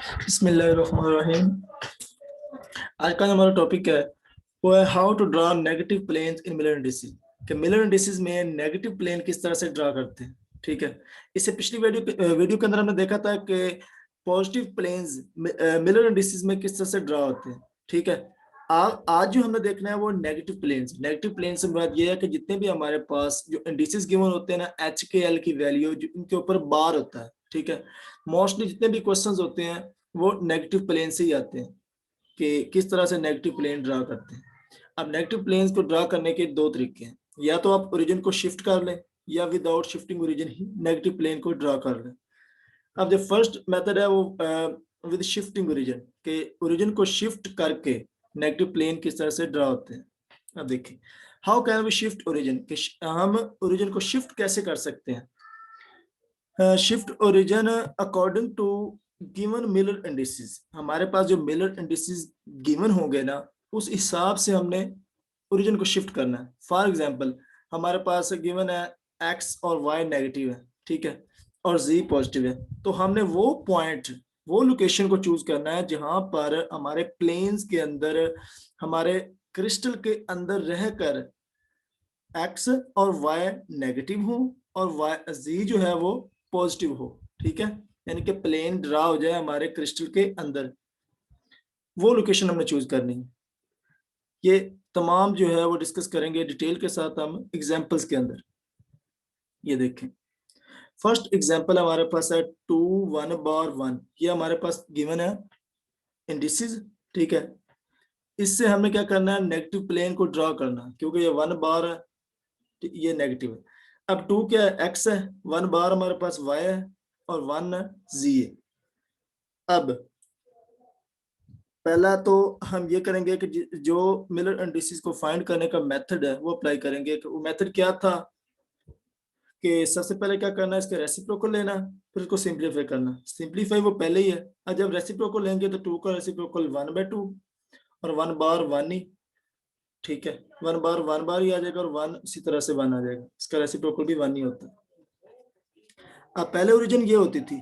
बिस्मिल्लाहिर्रहमानिर्रहीम। आज का हमारा टॉपिक है वो है how to draw negative planes in Miller indices. कि मिलर इंडिसेस में नेगेटिव प्लेन किस तरह से ड्रा करते हैं। ठीक है, इससे पिछली वीडियो के अंदर हमने देखा था कि पॉजिटिव प्लेन्स मिलर इंडिसेस में किस तरह से ड्रा होते हैं। ठीक है, आज जो हमने देखना है वो नेगेटिव प्लेन्स। नेगेटिव प्लेन से बात यह है कि जितने भी हमारे पास जो इंडिसेस गिवन होते हैं ना, एच के एल की वैल्यू जो इनके ऊपर बार होता है। ठीक है, मोस्टली जितने भी क्वेश्चंस होते हैं वो नेगेटिव प्लेन से ही आते हैं कि किस तरह से नेगेटिव प्लेन ड्रा करते हैं। अब नेगेटिव प्लेन्स को ड्रा करने के दो तरीके हैं, या तो आप ओरिजिन को शिफ्ट कर लें या विदाउट शिफ्टिंग ओरिजिन ही नेगेटिव प्लेन को ड्रा कर लें। अब जो फर्स्ट मेथड है वो विद शिफ्टिंग ओरिजिन, के ओरिजिन को शिफ्ट करके नेगेटिव प्लेन किस तरह से ड्रा होते हैं। अब देखिए how can we shift origin, हम ओरिजिन को शिफ्ट कैसे कर सकते हैं। Shift origin according to given Miller indices. हमारे पास जो मिलर इंडिसेस गिवन होंगे ना, उस हिसाब से हमने ओरिजिन को शिफ्ट करना है। फॉर एग्जांपल हमारे पास गिवन है एक्स और वाई नेगेटिव है, ठीक है, और जी पॉजिटिव है, तो हमने वो पॉइंट, वो लोकेशन को चूज करना है जहां पर हमारे प्लेन्स के अंदर, हमारे क्रिस्टल के अंदर रहकर एक्स और वाई नेगेटिव हो और वाई जी जो है वो पॉजिटिव हो। ठीक है, यानी कि प्लेन ड्रा हो जाए हमारे क्रिस्टल के अंदर, वो लोकेशन हमने चूज करनी है। ये तमाम जो है वो डिस्कस करेंगे डिटेल के साथ हम एग्जांपल्स के अंदर। ये देखें, फर्स्ट एग्जांपल हमारे पास है 2 1 बार 1। ये हमारे पास गिवन है इंडिसेस। ठीक है, इससे हमें क्या करना है, नेगेटिव प्लेन को ड्रा करना, क्योंकि ये 1 बार है, ये नेगेटिव है। अब 2 क्या है, एक्स है, 1 बार हमारे पास वाई है और 1 जी है। अब पहला तो हम ये करेंगे कि जो मिलर इंडिसेस को फाइंड करने का मेथड है वो अप्लाई करेंगे। कि वो मेथड क्या था कि सबसे पहले क्या करना है, इसके रेसिप्रोकल लेना, फिर उसको सिंप्लीफाई करना। सिंप्लीफाई वो पहले ही है, और जब रेसिप्रोकल लेंगे तो 2 का रेसिप्रोकल 1/2 और 1 बार 1 ही। ठीक है, 1 बार 1 बार ही आ जाएगा और 1 इसी तरह से 1 आ जाएगा, इसका रेसिप्रोकल भी 1 ही होता है। अब पहले ओरिजिन ये होती थी।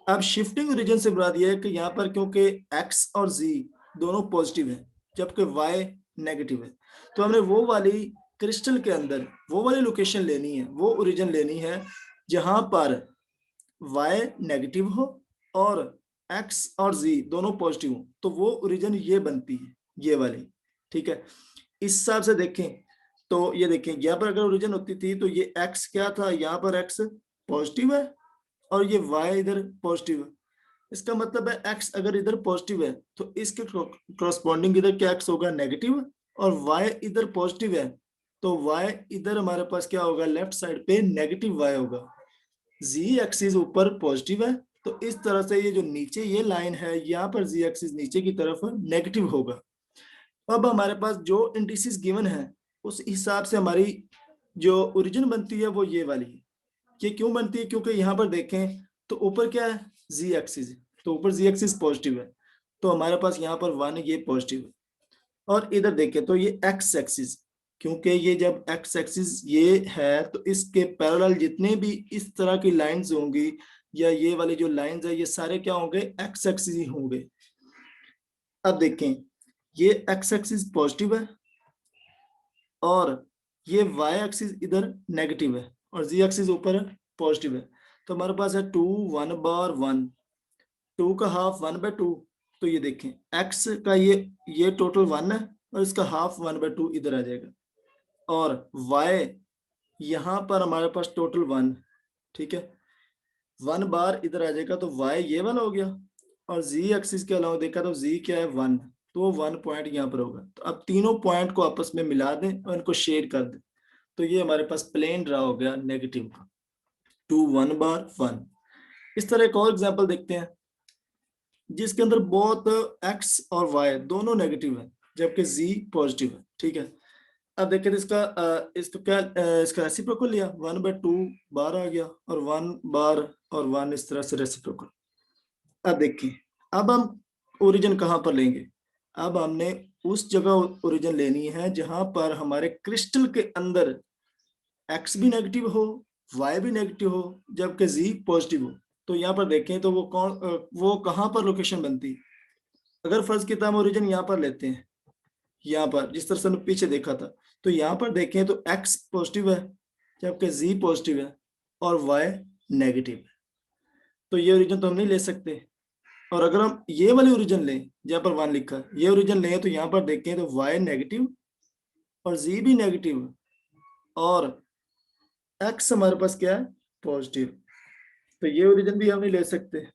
अब शिफ्टिंग ओरिजिन से मुराद ये है कि यहाँ पर क्योंकि एक्स और जी दोनों पॉजिटिव है जबकि वाई नेगेटिव है, तो हमने वो वाली क्रिस्टल के अंदर वो वाली लोकेशन लेनी है, वो ओरिजिन लेनी है जहां पर वाई नेगेटिव हो और एक्स और जी दोनों पॉजिटिव हो, तो वो ओरिजिन ये बनती है, ये वाली। ठीक है, इस हिसाब से देखें तो ये देखें, यहाँ पर अगर ओरिजिन होती थी तो ये एक्स क्या था, यहाँ पर एक्स पॉजिटिव है और ये वाई इधर पॉजिटिव है। इसका मतलब है एक्स अगर इधर पॉजिटिव है तो इसके करस्पॉन्डिंग इधर क्या एक्स होगा, नेगेटिव, और वाई इधर पॉजिटिव है तो वाई इधर हमारे पास क्या होगा, लेफ्ट साइड पे नेगेटिव वाई होगा। जी एक्सिस ऊपर पॉजिटिव है, तो इस तरह से ये जो नीचे ये लाइन है यहाँ पर जी एक्सिस नीचे की तरफ नेगेटिव होगा। अब हमारे पास जो इंडिसेस गिवन है उस हिसाब से हमारी जो ओरिजिन बनती है वो ये वाली है। ये क्यों बनती है, क्योंकि यहाँ पर देखें तो ऊपर क्या है, जी एक्सिस, तो ऊपर जी एक्सिस पॉजिटिव है, तो हमारे पास यहाँ पर 1 ये पॉजिटिव है। और इधर देखें तो ये एक्स एक्सिस, क्योंकि ये जब एक्स एक्सिस ये है तो इसके पैरेलल जितने भी इस तरह की लाइंस होंगी या ये वाली जो लाइंस है ये सारे क्या होंगे, एक्स एक्सिस ही होंगे। अब देखें ये एक्स एक्सिस पॉजिटिव है और ये वाई एक्सिस इधर नेगेटिव है और जी एक्सिस ऊपर पॉजिटिव है, तो हमारे पास है 2 1 बार 1, 2 का हाफ 1/2, तो ये देखें एक्स का ये टोटल 1 है और इसका हाफ 1/2 इधर आ जाएगा, और y यहाँ पर हमारे पास टोटल 1। ठीक है, 1 बार इधर आ जाएगा तो y ये वाला हो गया, और z एक्सिस के अलावा देखा तो z क्या है 1, तो वो 1 पॉइंट यहाँ पर होगा। तो अब तीनों पॉइंट को आपस में मिला दें और इनको शेड कर दें, तो ये हमारे पास प्लेन ड्रा हो गया नेगेटिव का, 2 1 बार 1। इस तरह एक और एग्जाम्पल देखते हैं जिसके अंदर बहुत x और y दोनों नेगेटिव है जबकि z पॉजिटिव है। ठीक है, अब देखिए इसका क्या, इसका रेसिप्रोकल लिया, 1/2 बार आ गया और 1 बार और 1 इस तरह से रेसिप्रोकल। अब देखिए अब हम ओरिजिन कहाँ पर लेंगे, अब हमने उस जगह ओरिजिन लेनी है जहां पर हमारे क्रिस्टल के अंदर x भी नेगेटिव हो, y भी नेगेटिव हो जबकि z पॉजिटिव हो। तो यहाँ पर देखें तो वो कहाँ पर लोकेशन बनती है। अगर फर्ज की हम ओरिजिन यहाँ पर लेते हैं, यहाँ पर जिस तरह से हमने पीछे देखा था, तो यहाँ पर देखें तो x पॉजिटिव है जबकि z पॉजिटिव है और y नेगेटिव है, तो ये ओरिजिन तो हम नहीं ले सकते। और अगर हम ये वाले ओरिजिन लें जहाँ पर 1 लिखा है, ये ओरिजिन लें तो यहाँ पर देखें तो y नेगेटिव और z भी नेगेटिव और x हमारे पास क्या है, पॉजिटिव, तो ये ओरिजिन भी हम नहीं ले सकते।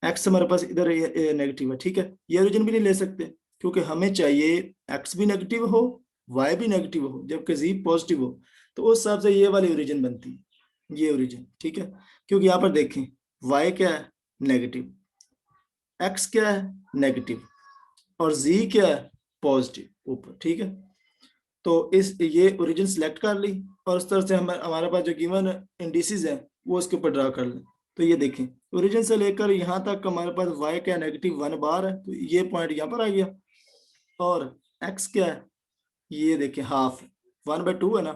x हमारे पास इधर नेगेटिव है, ठीक है, ये ओरिजिन भी नहीं ले सकते क्योंकि हमें चाहिए x भी नेगेटिव हो, y भी नेगेटिव हो जबकि z पॉजिटिव हो, तो उस हिसाब से ये वाली ओरिजिन बनती है, ये ओरिजिन, ठीक है। क्योंकि यहाँ पर देखें y क्या है, नेगेटिव, x क्या है, नेगेटिव और z क्या है, पॉजिटिव ऊपर, ठीक है। तो इस ये ओरिजिन सिलेक्ट कर ली और इस तरह से हमारे पास जो गिवन इंडिसेस है वो इसके ऊपर ड्रा कर लें। तो ये देखें ओरिजिन से लेकर यहाँ तक हमारे पास y क्या नेगेटिव 1 बार है, तो ये पॉइंट यहाँ पर आ गया, और x क्या है, ये देखें हाफ 1/2 है ना,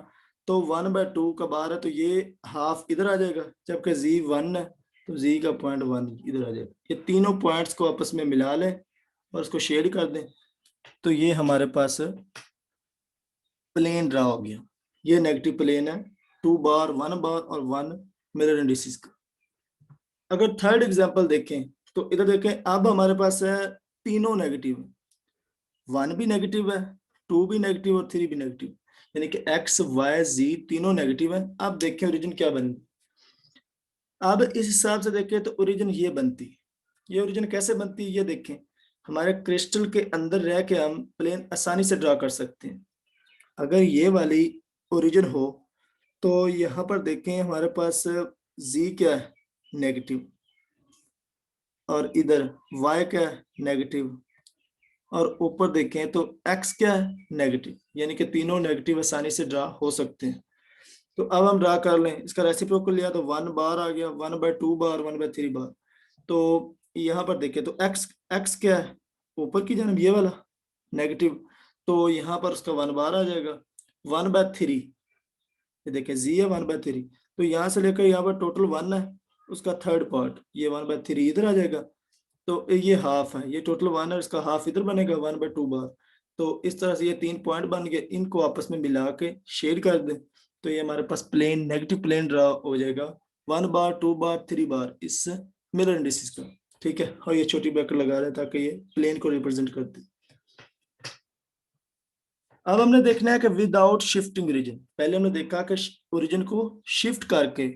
तो 1/2 का बार है तो ये हाफ इधर आ जाएगा, जबकि z 1 है तो z का पॉइंट 1 इधर आ जाएगा। ये तीनों पॉइंट्स को आपस में मिला लें और इसको शेड कर दें, तो ये हमारे पास प्लेन ड्रा हो गया। ये नेगेटिव प्लेन है, 2 बार 1 बार और 1 मिरर इंडिसेस का। अगर थर्ड एग्जांपल देखें तो इधर देखें, अब हमारे पास है तीनों नेगेटिव है, 1 भी नेगेटिव है, 2 भी नेगेटिव और 3 भी नेगेटिव, यानी कि x y z तीनों नेगेटिव है। अब देखें ओरिजिन क्या बनी। अब इस हिसाब से देखें तो ओरिजिन ये बनती, ये ओरिजिन कैसे बनती है ये देखें। हमारे क्रिस्टल के अंदर रह के हम प्लेन आसानी से ड्रा कर सकते हैं। अगर ये वाली ओरिजिन हो तो यहाँ पर देखें हमारे पास z क्या है, नेगेटिव, और इधर y क्या है, नेगेटिव, और ऊपर देखें तो x क्या है, नेगेटिव, यानी कि तीनों नेगेटिव आसानी से ड्रा हो सकते हैं। तो अब हम ड्रा कर लें, इसका रेसिप्रोकल लिया तो 1 बार आ गया, 1/2 बार, 1/3 बार। तो यहाँ पर देखें तो x क्या है, ऊपर की जानब ये वाला नेगेटिव, तो यहाँ पर उसका 1 बार आ जाएगा, 1/3, ये देखें z है 1/3, तो यहाँ से लेकर यहाँ पर टोटल 1 है, उसका थर्ड पार्ट ये 1/3 इधर आ जाएगा, तो ये हाफ है, ये टोटल 1 है, इसका हाफ इधर बनेगा 1/2 बार। तो इस तरह से ये 3 पॉइंट बन गए, इनको आपस में मिला के शेड कर दें तो ये हमारे पास प्लेन नेगेटिव प्लेन ड्रा हो जाएगा 1 बार 2 बार 3 बार इस मिरर इंडिसेस का, ठीक है। और ये छोटी ब्रैकेट लगा रहे हैं ताकि ये प्लेन को रिप्रेजेंट करते। अब हमने देखना है कि विदाउट शिफ्टिंग ओरिजिन, पहले हमने देखा कि ओरिजिन को शिफ्ट करके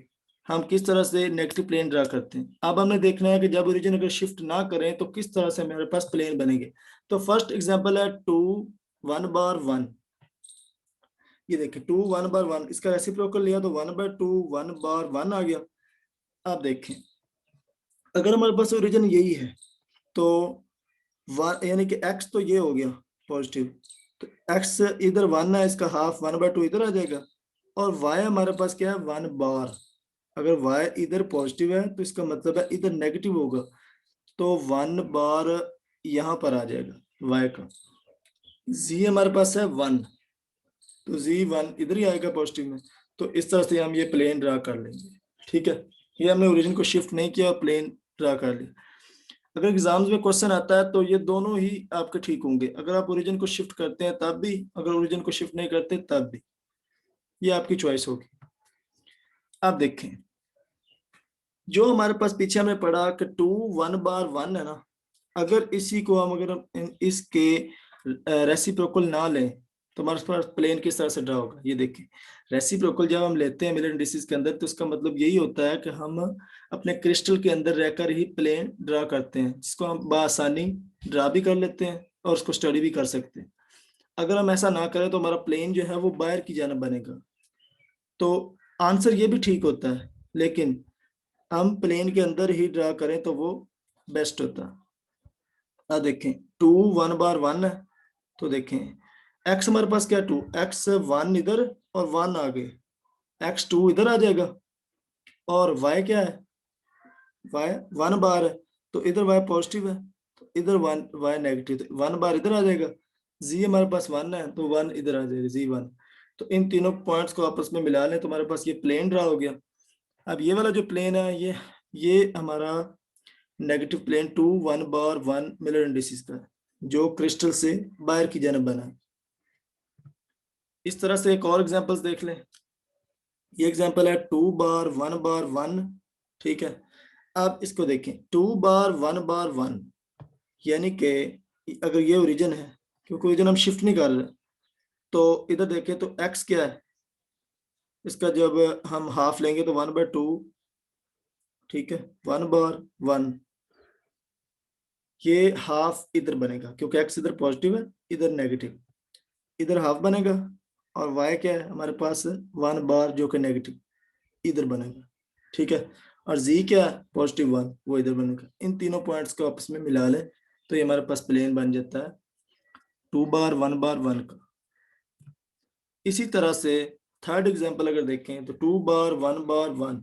हम किस तरह से नेगेटिव प्लेन ड्रा करते हैं। अब हमने देखना है कि जब ओरिजिन अगर शिफ्ट ना करें तो किस तरह से हमारे पास प्लेन बनेंगे। तो फर्स्ट एग्जांपल है 2 1 बार 1, ये देखिए 2 1 बार 1, इसका रेसिप्रोकल लिया तो 1/2 1 बार 1 आ गया। अब देखें अगर हमारे पास ओरिजिन यही है तो यानी कि x तो ये हो गया पॉजिटिव, तो x इधर 1 है, इसका हाफ 1/2 इधर आ जाएगा, और y हमारे पास क्या है 1 बार। अगर y इधर पॉजिटिव है तो इसका मतलब है इधर नेगेटिव होगा, तो 1 बार यहाँ पर आ जाएगा y का। z हमारे पास है 1, तो z 1 इधर ही आएगा पॉजिटिव में। तो इस तरह से हम ये प्लेन ड्रा कर लेंगे, ठीक है। ये हमने ओरिजिन को शिफ्ट नहीं किया, प्लेन ड्रा कर लिया। अगर एग्जाम्स में क्वेश्चन आता है तो ये दोनों ही आपके ठीक होंगे, अगर आप ओरिजिन को शिफ्ट करते हैं तब भी, अगर ओरिजिन को शिफ्ट नहीं करते तब भी, ये आपकी चॉइस होगी। आप देखें जो हमारे पास पीछे हमें पढ़ा कि 2 1 बार 1 है ना, अगर इसी को हम अगर इसके रेसिप्रोकल ना लें तो हमारे पास प्लेन किस तरह से ड्रा होगा। ये देखिए रेसिप्रोकल जब हम लेते हैं मिरर इंडिसेस के अंदर तो इसका मतलब यही होता है कि हम अपने क्रिस्टल के अंदर रहकर ही प्लेन ड्रा करते हैं, जिसको हम बआसानी ड्रा भी कर लेते हैं और उसको स्टडी भी कर सकते हैं। अगर हम ऐसा ना करें तो हमारा प्लेन जो है वो बाहर की जानब बनेगा, तो आंसर ये भी ठीक होता है, लेकिन हम प्लेन के अंदर ही ड्रा करें तो वो बेस्ट होता है। देखें 2 1 बार 1 है, तो देखें x हमारे पास क्या 2, x 1 इधर और 1 आगे, x 2 इधर आ जाएगा, और y क्या है y 1 बार है, तो इधर y पॉजिटिव है तो इधर 1 y नेगेटिव, तो 1 बार इधर आ जाएगा। z हमारे पास 1 है तो 1 इधर आ जाएगा z 1। तो इन तीनों पॉइंट्स को आपस में मिला लें तो हमारे पास ये प्लेन ड्रा हो गया। अब ये वाला जो प्लेन है ये हमारा नेगेटिव प्लेन 2 1 बार 1 मिलर इंडिसेस का है, जो क्रिस्टल से बाहर की जानब बना है। इस तरह से एक और एग्जांपल्स देख लें। ये एग्जांपल है 2 बार 1 बार 1, ठीक है। अब इसको देखें 2 बार 1 बार 1, यानी कि अगर ये ओरिजिन है, क्योंकि ओरिजिन हम शिफ्ट नहीं कर रहे, तो इधर देखें तो x क्या है इसका, जब हम हाफ लेंगे तो 1/2, ठीक है, 1 बार 1, ये हाफ इधर बनेगा क्योंकि x इधर पॉजिटिव है इधर नेगेटिव, इधर हाफ बनेगा, और y क्या है हमारे पास 1 बार जो कि नेगेटिव इधर बनेगा, ठीक है। और z क्या है पॉजिटिव 1, वो इधर बनेगा। इन तीनों पॉइंट्स को आपस में मिला लें तो ये हमारे पास प्लेन बन जाता है 2 बार 1 बार 1 का। इसी तरह से थर्ड एग्जांपल अगर देखें तो 2 बार 1 बार 1,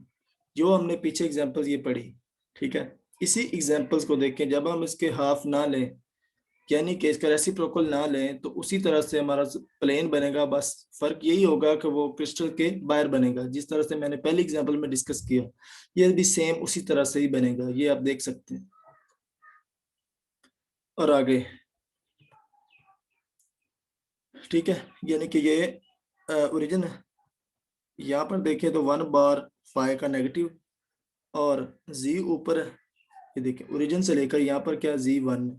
जो हमने पीछे एग्जांपल ये पढ़ी, ठीक है। इसी एग्जांपल्स को देखें, जब हम इसके हाफ ना लें यानी कि इसका रेसिप्रोकल ना लें तो उसी तरह से हमारा प्लेन बनेगा, बस फर्क यही होगा कि वो क्रिस्टल के बाहर बनेगा, जिस तरह से मैंने पहले एग्जांपल में डिस्कस किया, ये भी सेम उसी तरह से ही बनेगा, ये आप देख सकते हैं। और आगे, ठीक है, यानी कि ये ओरिजिन है। यहाँ पर देखें तो 1 बार फाई का नेगेटिव और जी ऊपर है, ये देखें ओरिजिन से लेकर यहाँ पर क्या जी 1,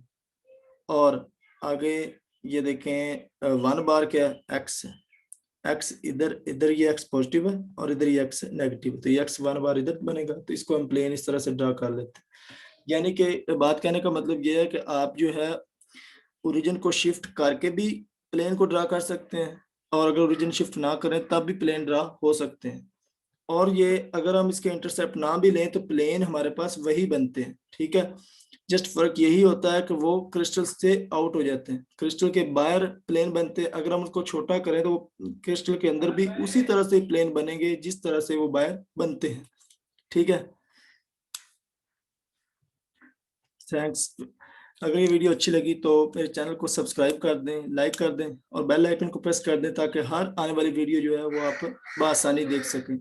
और आगे ये देखें 1 बार क्या एक्स है, एक्स इधर इधर ये एक्स पॉजिटिव है और इधर ये एक्स नेगेटिव है, तो ये एक्स 1 बार इधर बनेगा, तो इसको हम प्लेन इस तरह से ड्रा कर लेते हैं। यानी कि बात कहने का मतलब ये है कि आप जो है ओरिजिन को शिफ्ट करके भी प्लेन को ड्रा कर सकते हैं, और अगर ओरिजिन शिफ्ट ना करें तब भी प्लेन ड्रा हो सकते हैं। और ये अगर हम इसके इंटरसेप्ट ना भी लें तो प्लेन हमारे पास वही बनते हैं, ठीक है। जस्ट फर्क यही होता है कि वो क्रिस्टल से आउट हो जाते हैं, क्रिस्टल के बाहर प्लेन बनते हैं। अगर हम उसको छोटा करें तो वो क्रिस्टल के अंदर भी उसी तरह से प्लेन बनेंगे जिस तरह से वो बाहर बनते हैं, ठीक है। थैंक्स। अगर ये वीडियो अच्छी लगी तो मेरे चैनल को सब्सक्राइब कर दें, लाइक कर दें और बेल आइकन को प्रेस कर दें, ताकि हर आने वाली वीडियो जो है वो आप बआसानी देख सकें।